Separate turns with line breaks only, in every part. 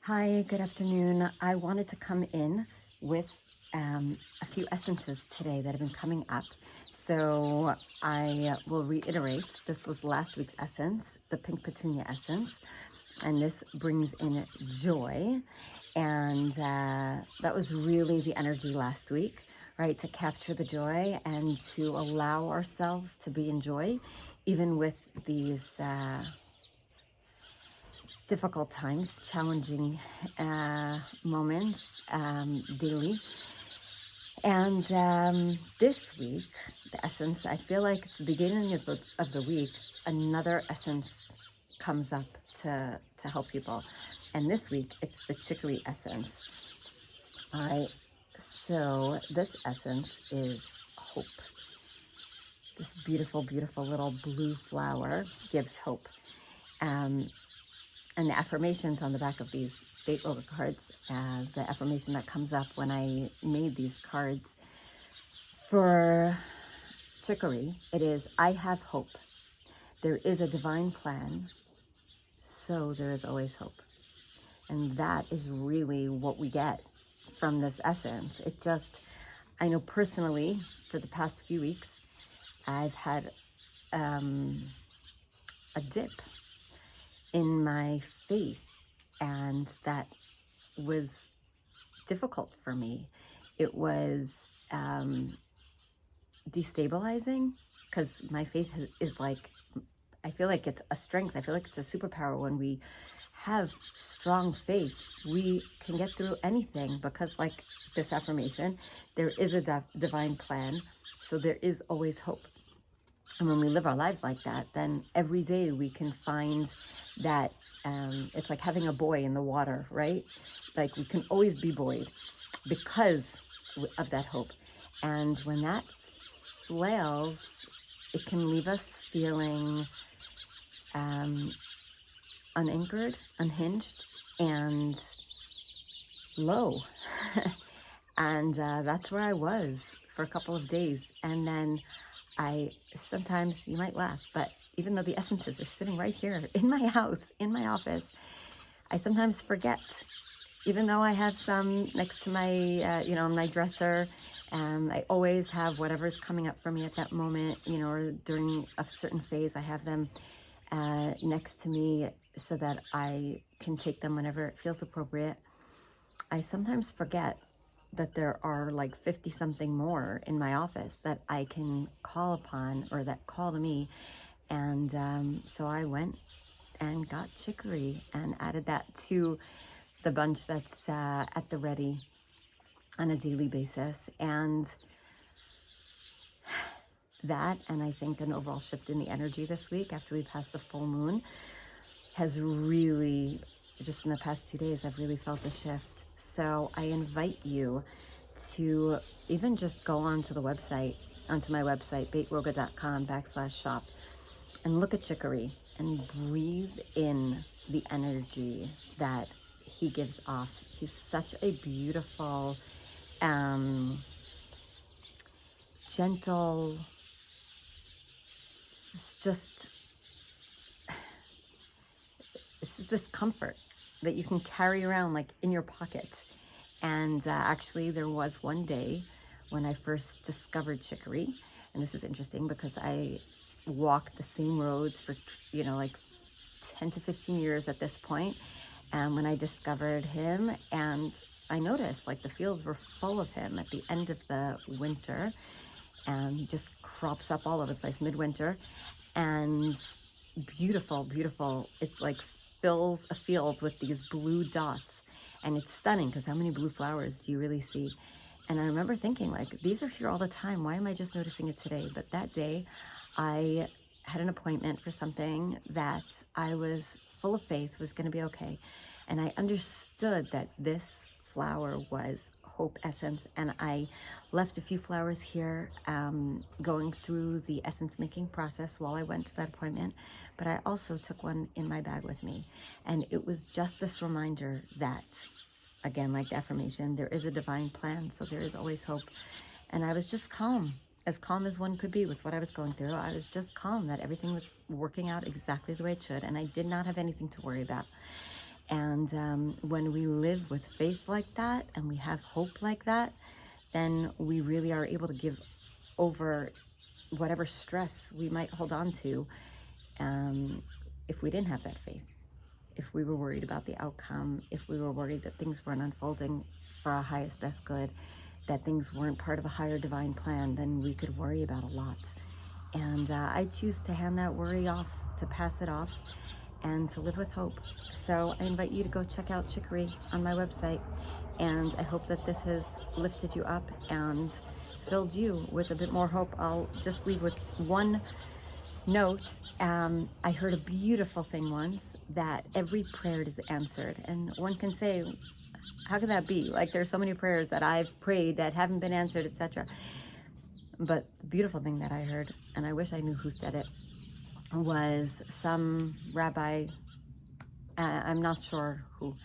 Hi, good afternoon. I wanted to come in with a few essences today that have been coming up. So I will reiterate, this was last week's essence, the pink petunia essence, and this brings in joy. And that was really the energy last week, right? To capture the joy and to allow ourselves to be in joy, even with these difficult times, challenging moments daily. And this week, the essence, I feel like at the beginning of the week, another essence comes up to help people. And this week, it's the chicory essence. All right. So this essence is hope. This beautiful, beautiful little blue flower gives hope. And the affirmations on the back of these Bait Yoga cards, the affirmation that comes up when I made these cards for chicory, it is, I have hope. There is a divine plan, so there is always hope. And that is really what we get from this essence. It just, I know personally, for the past few weeks, I've had a dip in my faith, and that was difficult for me. It was destabilizing because my faith is like, I feel like it's a strength. I feel like it's a superpower. When we have strong faith, we can get through anything because, like this affirmation, there is a divine plan. So there is always hope. And when we live our lives like that, then every day we can find that it's like having a buoy in the water, right? Like we can always be buoyed because of that hope. And when that flails, it can leave us feeling unanchored, unhinged, and low. And that's where I was for a couple of days. And then sometimes you might laugh, but even though the essences are sitting right here in my house, in my office, I sometimes forget, even though I have some next to my, my dresser. I always have whatever's coming up for me at that moment, or during a certain phase, I have them next to me so that I can take them whenever it feels appropriate. I sometimes forget that there are like 50 something more in my office that I can call upon, or that call to me. And so I went and got chicory and added that to the bunch that's at the ready on a daily basis. And that, and I think an overall shift in the energy this week after we passed the full moon, has really, just in the past 2 days, I've really felt the shift. So I invite you to even just go onto my website, baityoga.com/shop, and look at chicory and breathe in the energy that he gives off. He's such a beautiful, gentle, it's just this comfort that you can carry around like in your pocket. And actually there was one day when I first discovered chicory, and this is interesting because I walked the same roads for like 10 to 15 years at this point. And when I discovered him, and I noticed like the fields were full of him at the end of the winter, and he just crops up all over the place midwinter, and beautiful, beautiful. It like fills a field with these blue dots, and it's stunning because how many blue flowers do you really see? And I remember thinking, like, these are here all the time. Why am I just noticing it today? But that day I had an appointment for something that I was full of faith was going to be okay. And I understood that this flower was hope essence. And I left a few flowers here going through the essence making process while I went to that appointment. But I also took one in my bag with me. And it was just this reminder that, again, like the affirmation, there is a divine plan, so there is always hope. And I was just calm as one could be with what I was going through. I was just calm that everything was working out exactly the way it should, and I did not have anything to worry about. And when we live with faith like that and we have hope like that, then we really are able to give over whatever stress we might hold on to if we didn't have that faith. If we were worried about the outcome, if we were worried that things weren't unfolding for our highest best good, that things weren't part of a higher divine plan, then we could worry about a lot. And I choose to hand that worry off, to pass it off, and to live with hope. So I invite you to go check out Chicory on my website. And I hope that this has lifted you up and filled you with a bit more hope. I'll just leave with one note. I heard a beautiful thing once, that every prayer is answered. And one can say, how can that be? Like, there's so many prayers that I've prayed that haven't been answered, etc. But the beautiful thing that I heard, and I wish I knew who said it, was some rabbi, I'm not sure who,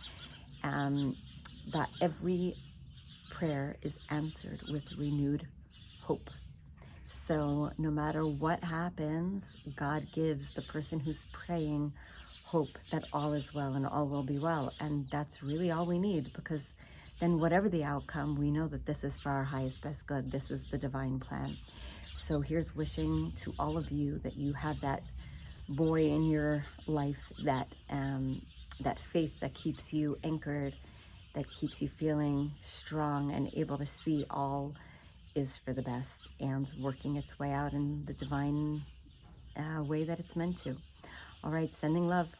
that every prayer is answered with renewed hope. So no matter what happens, God gives the person who's praying hope that all is well and all will be well. And that's really all we need, because then whatever the outcome, we know that this is for our highest best good. This is the divine plan. So here's wishing to all of you that you have that boy in your life, that that faith that keeps you anchored, that keeps you feeling strong and able to see all is for the best and working its way out in the divine way that it's meant to. All right, sending love.